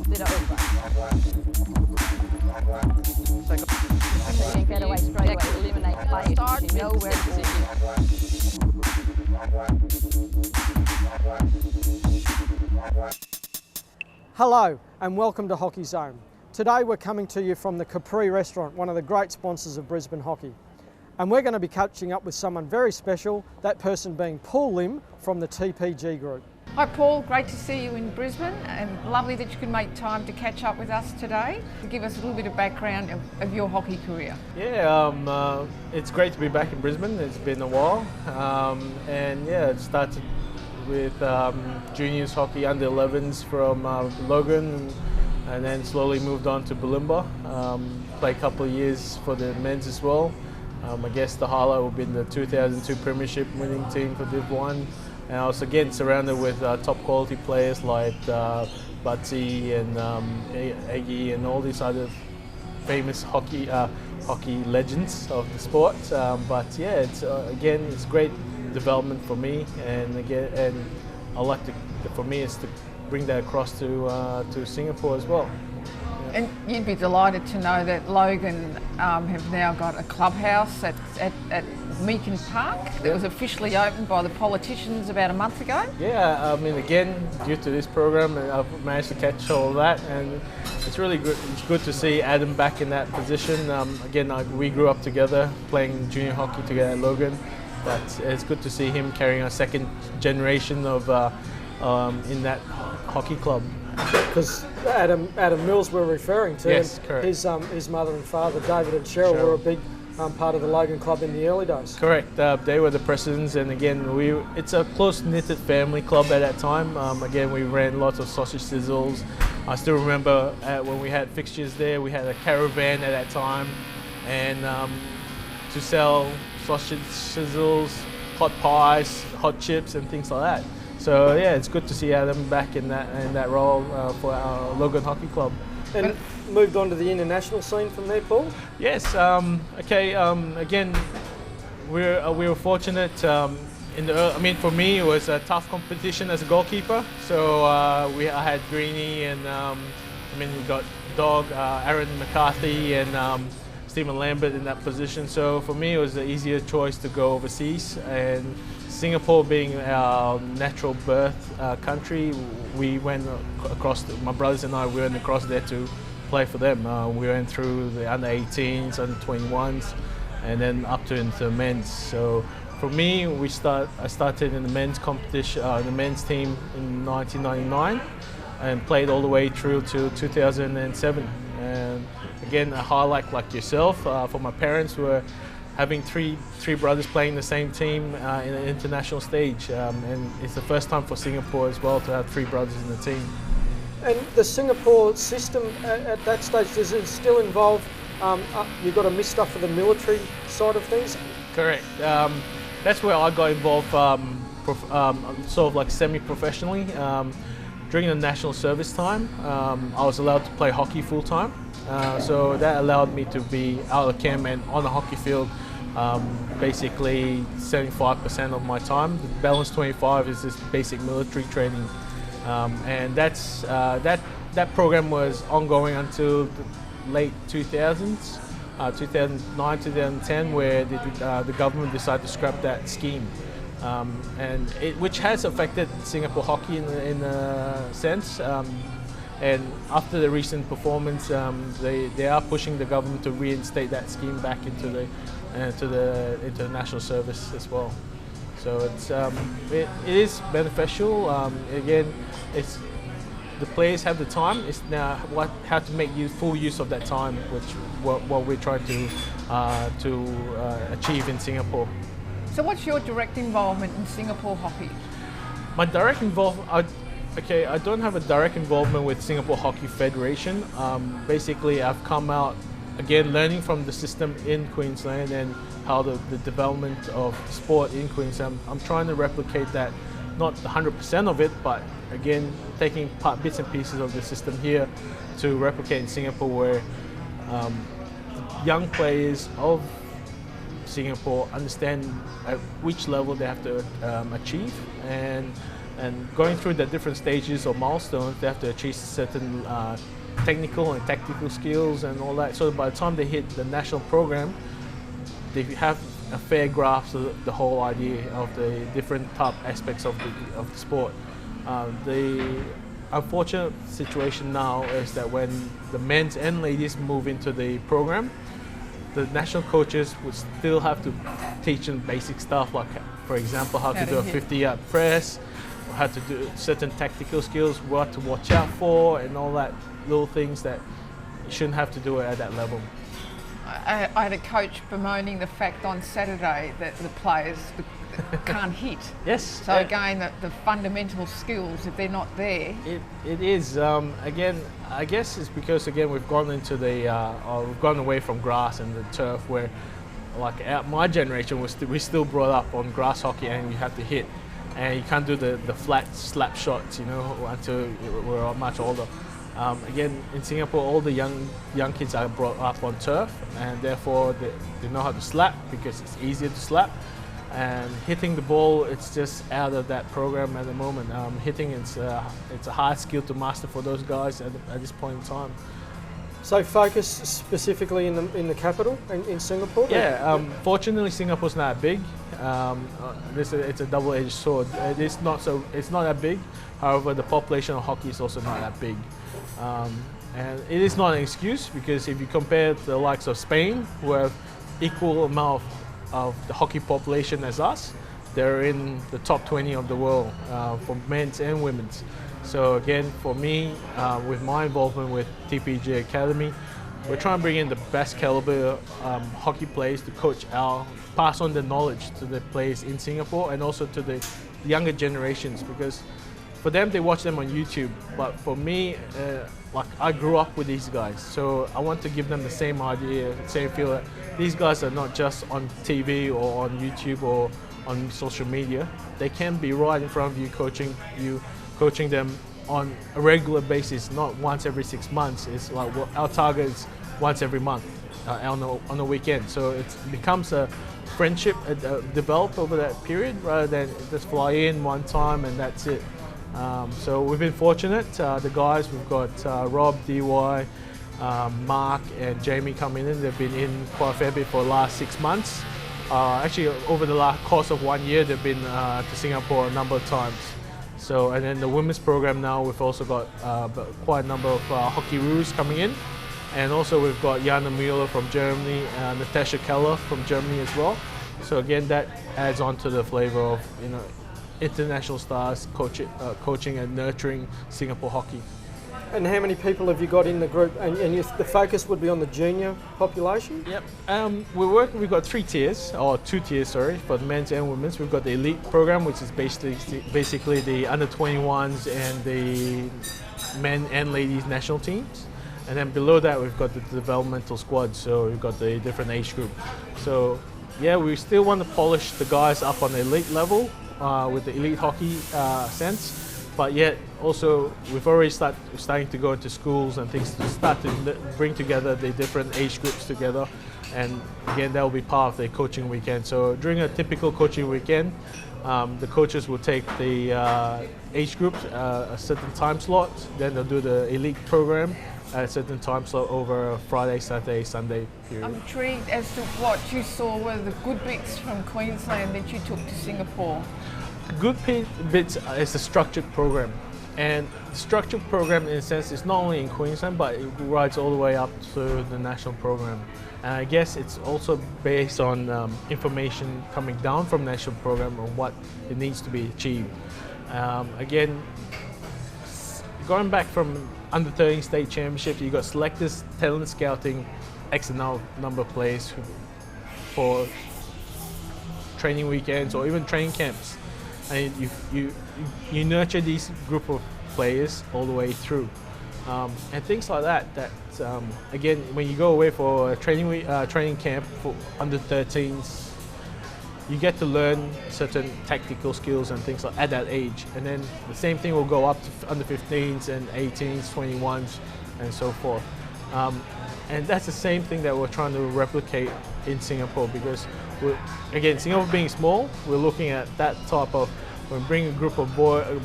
Let it over. So you can get away straight away, eliminate play. Start You know where it is. Hello and welcome to Hockey Zone. Today we're coming to you from the Capri restaurant, one of the great sponsors of Brisbane Hockey. And we're going to be catching up with someone very special, that person being Paul Lim from the TPG group. Hi Paul, great to see you in Brisbane and lovely that you could make time to catch up with us today to give us a little bit of background of your hockey career. Yeah, it's great to be back in Brisbane. It's been a while, and yeah, it started with juniors hockey under 11s from Logan, and then slowly moved on to Bulimba. Played a couple of years for the men's as well. I guess the highlight would be the 2002 Premiership winning team for Div 1. And I was again surrounded with top quality players like Butsy and Eggy and all these other famous hockey legends of the sport. But yeah, it's again, it's great development for me, and I like to, for me, it's to bring that across to Singapore as well. And you'd be delighted to know that Logan have now got a clubhouse at Meakin Park that was officially opened by the politicians about a month ago. Yeah, I mean, again, due to this program, I've managed to catch all of that, and it's really good. It's good to see Adam back in that position. Again, we grew up together, playing junior hockey together at Logan. But it's good to see him carrying a second generation of in that hockey club. Because Adam Mills we're referring to, yes, correct. His mother and father, David and Cheryl, were a big part of the Logan club in the early days. Correct, they were the presidents, and again, it's a close-knitted family club at that time. Again, we ran lots of sausage sizzles. I still remember when we had fixtures there, we had a caravan at that time, and to sell sausage sizzles, hot pies, hot chips and things like that. So yeah, it's good to see Adam back in that role for our Logan Hockey Club. And moved on to the international scene from there, Paul? Yes, again, we were fortunate for me it was a tough competition as a goalkeeper. So I had Greeny and we got Dog, Aaron McCarthy and Stephen Lambert in that position. So for me, it was an easier choice to go overseas, and Singapore being our natural birth country, we went across. My brothers and I went across there to play for them. We went through the under 18s, under 21s, and then up to into the men's. So for me, I started in the men's competition, the men's team in 1999, and played all the way through to 2007. And again, a highlight like yourself for my parents were having three brothers playing the same team in an international stage, and it's the first time for Singapore as well to have three brothers in the team. And the Singapore system at that stage, does it still involve you've got to miss stuff for the military side of things? Correct. That's where I got involved, sort of like semi-professionally. During the national service time, I was allowed to play hockey full time. So that allowed me to be out of camp and on the hockey field basically 75% of my time. The balance 25 is just basic military training. And that program was ongoing until the late 2000s, 2009, 2010, where the government decided to scrap that scheme. Which has affected Singapore hockey in a sense. And after the recent performance, they are pushing the government to reinstate that scheme back into the national service as well. So it is beneficial. Again, the players have the time. It's now how to make full use of that time, which what we're trying to achieve in Singapore. So what's your direct involvement in Singapore hockey? My direct involvement, I don't have a direct involvement with Singapore Hockey Federation. Basically, I've come out, again, learning from the system in Queensland and how the development of sport in Queensland. I'm trying to replicate that, not 100% of it, but again, taking bits and pieces of the system here to replicate in Singapore, where young players of Singapore understand at which level they have to achieve, and And going through the different stages or milestones, they have to achieve certain technical and tactical skills and all that. So by the time they hit the national program, they have a fair grasp of the whole idea of the different top aspects of the sport. The unfortunate situation now is that when the men's and ladies move into the program, the national coaches would still have to teach them basic stuff, like, for example, how to do a 50-yard press, how to do certain tactical skills, what to watch out for, and all that little things that you shouldn't have to do it at that level. I had a coach bemoaning the fact on Saturday that the players can't hit. Yes. So again, the fundamental skills, if they're not there. It is. Again, I guess it's because we've gone into we've gone away from grass and the turf, where like my generation we still brought up on grass hockey, and you have to hit, and you can't do the flat slap shots, until we're much older. Again, in Singapore, all the young kids are brought up on turf, and therefore they know how to slap because it's easier to slap. And hitting the ball, it's just out of that program at the moment. Hitting, it's a hard skill to master for those guys at this point in time. So focus specifically in the capital, in Singapore? Yeah, fortunately Singapore's not big. It's a double-edged sword. It's not that big. However, the population of hockey is also not that big. And it is not an excuse, because if you compare the likes of Spain, who have equal amount of the hockey population as us, they're in the top 20 of the world for men's and women's. So again, for me, with my involvement with TPG Academy, we're trying to bring in the best caliber hockey players to pass on the knowledge to the players in Singapore, and also to the younger generations, because for them, they watch them on YouTube, but for me, like, I grew up with these guys, so I want to give them the same idea, same feel that these guys are not just on TV or on YouTube or on social media. They can be right in front of you, coaching them on a regular basis, not once every 6 months. It's like our target is once every month on a weekend. So it becomes a friendship developed over that period, rather than just fly in one time and that's it. So we've been fortunate. The guys, we've got Rob, DY, Mark and Jamie coming in. They've been in quite a fair bit for the last 6 months. Actually, over the course of 1 year, they've been to Singapore a number of times. So, and then the women's program now, we've also got quite a number of hockey-roos coming in. And also we've got Jana Müller from Germany, Natasha Keller from Germany as well. So again, that adds on to the flavor of, international stars coaching and nurturing Singapore hockey. And how many people have you got in the group? And the focus would be on the junior population? Yep. We've got 3 tiers, or 2 tiers, sorry, for the men's and women's. We've got the elite program, which is basically the under 21s and the men and ladies national teams. And then below that, we've got the developmental squad, so we've got the different age group. So yeah, we still want to polish the guys up on the elite level with the elite hockey sense. But yet, also, we've already starting to go into schools and things to start to bring together the different age groups together. And again, that will be part of the coaching weekend. So during a typical coaching weekend, the coaches will take the age groups a certain time slot, then they'll do the elite program at a certain time slot over a Friday, Saturday, Sunday period. I'm intrigued as to what you saw were the good bits from Queensland that you took to Singapore. Good bits is a structured program, and the structured program in a sense is not only in Queensland, but it rides all the way up to the national program. And I guess it's also based on information coming down from the national program on what it needs to be achieved. Again, going back from under 13 state championships, you got selectors, talent scouting, X number of players for training weekends or even training camps. And you nurture these group of players all the way through, and things like that. Again, when you go away for a training camp for under 13s, you get to learn certain tactical skills and things like at that age. And then the same thing will go up to under 15s and 18s, 21s, and so forth. And that's the same thing that we're trying to replicate in Singapore, because again, Singapore being small, we're looking at that type of we bring a group of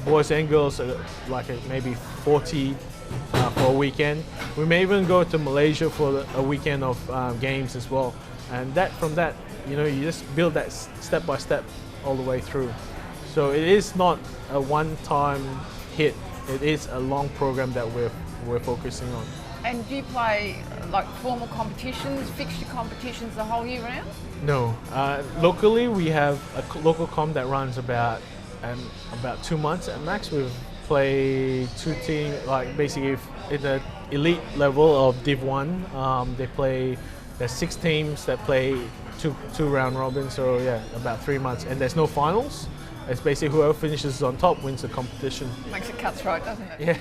boys and girls, like maybe 40 for a weekend. We may even go to Malaysia for a weekend of games as well. And from that, you know, you just build that step by step all the way through. So it is not a one-time hit. It is a long program that we're focusing on. And do you play like formal competitions, fixture competitions the whole year round? No. Locally, we have a local comp that runs about 2 months at max. We play 2 teams, like basically in the elite level of Div 1. There's 6 teams that play two round robins, so yeah, about 3 months. And there's no finals. It's basically whoever finishes on top wins the competition. Makes it cutthroat, doesn't it? Yeah.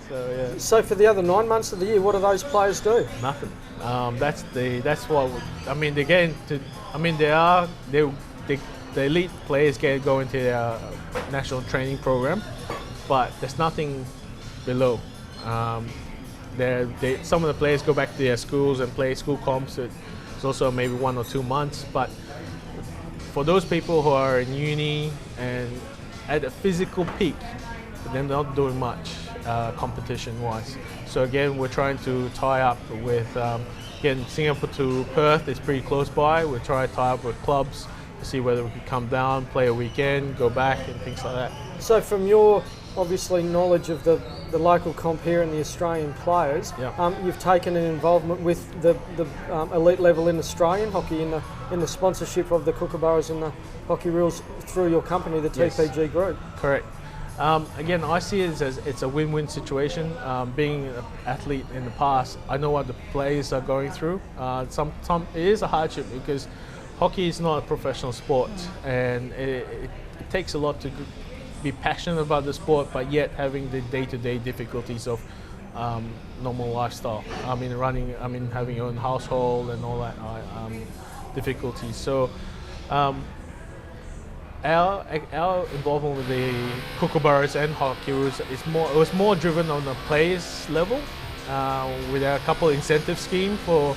So yeah. So for the other 9 months of the year, what do those players do? Nothing. That's what I mean. They get into. I mean, the elite players go into their national training program, but there's nothing below. Some of the players go back to their schools and play school comps. It's also maybe 1 or 2 months, but for those people who are in uni and at a physical peak, they're not doing much competition-wise. So again, we're trying to tie up with, again, Singapore to Perth is pretty close by. We're trying to tie up with clubs to see whether we can come down, play a weekend, go back and things like that. So from your obviously knowledge of the local comp here and the Australian players, Yeah. You've taken an involvement with the elite level in Australian hockey in the sponsorship of the Kookaburras and the Hockey Rules through your company, the Yes. TPG Group. Correct. Again, I see it as it's a win-win situation. Being an athlete in the past, I know what the players are going through. It is a hardship because hockey is not a professional sport, and it takes a lot to be passionate about the sport, but yet having the day-to-day difficulties of normal lifestyle. Having your own household and all that difficulties. So. Our involvement with the Kookaburras and Hockey Rules was more driven on the players level, with a couple incentive scheme for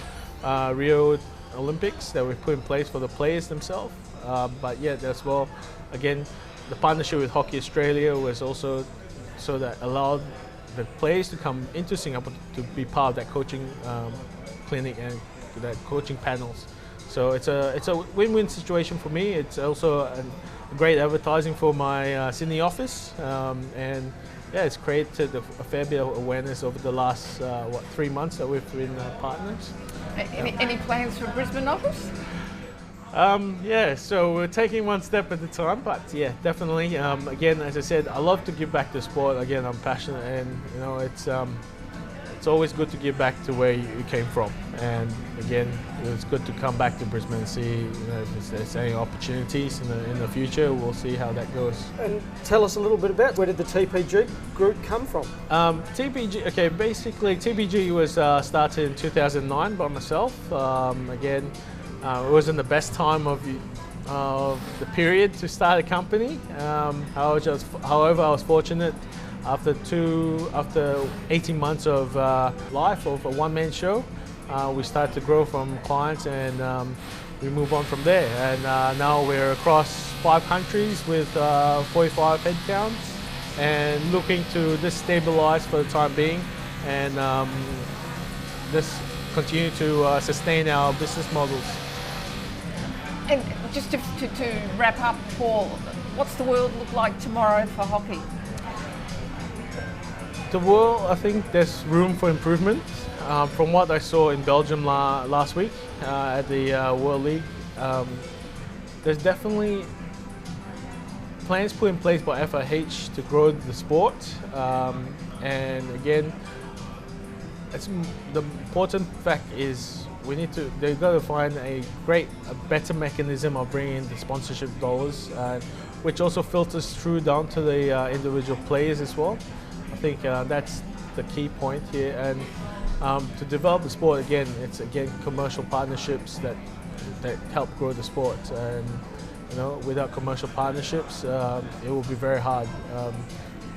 Rio Olympics that we put in place for the players themselves. But yet as well, again, the partnership with Hockey Australia was also so that allowed the players to come into Singapore to be part of that coaching clinic and that coaching panels. So it's a win-win situation for me. It's also a great advertising for my Sydney office, and yeah, it's created a fair bit of awareness over the last 3 months that we've been partners. Any plans for Brisbane office? Yeah, so we're taking one step at a time, but yeah, definitely. Again, as I said, I love to give back to sport. Again, I'm passionate, and you know, it's always good to give back to where you came from. And again, it's good to come back to Brisbane and see, you know, if there's any opportunities in the future. We'll see how that goes. And tell us a little bit about where did the TPG Group come from? TPG, okay, basically TPG was started in 2009 by myself. Again, it wasn't the best time of the period to start a company. However, I was fortunate. After 18 months of life of a one-man show, we started to grow from clients, and we move on from there. And now we're across 5 countries with 45 headcounts, and looking to just stabilize for the time being, and just continue to sustain our business models. And just to wrap up, Paul, what's the world look like tomorrow for hockey? The world, I think there's room for improvement. From what I saw in Belgium last week at the World League, there's definitely plans put in place by FIH to grow the sport. And again, the important fact is they've got to find a better mechanism of bringing in the sponsorship dollars, which also filters through down to the individual players as well. I think that's the key point here, and to develop the sport again, it's commercial partnerships that help grow the sport. And you know, without commercial partnerships, it will be very hard.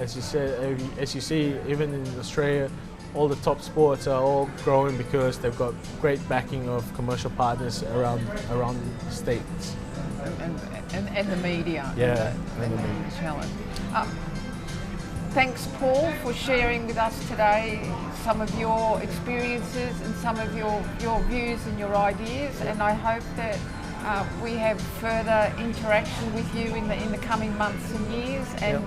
As you see, even in Australia, all the top sports are all growing because they've got great backing of commercial partners around the states. and the media. Yeah, and the challenge. Thanks, Paul, for sharing with us today some of your experiences and some of your views and your ideas, and I hope that we have further interaction with you in the coming months and years. And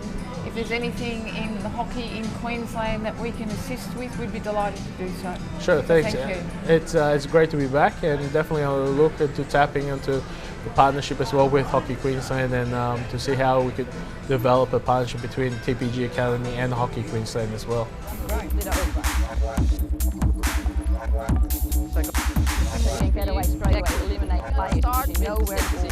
if there's anything in the hockey in Queensland that we can assist with, we'd be delighted to do so. Sure, thanks. Thank you. It's great to be back, and definitely I'll look into tapping into the partnership as well with Hockey Queensland, and to see how we could develop a partnership between TPG Academy and Hockey Queensland as well. Get away straight away, eliminate players. You know where to sit.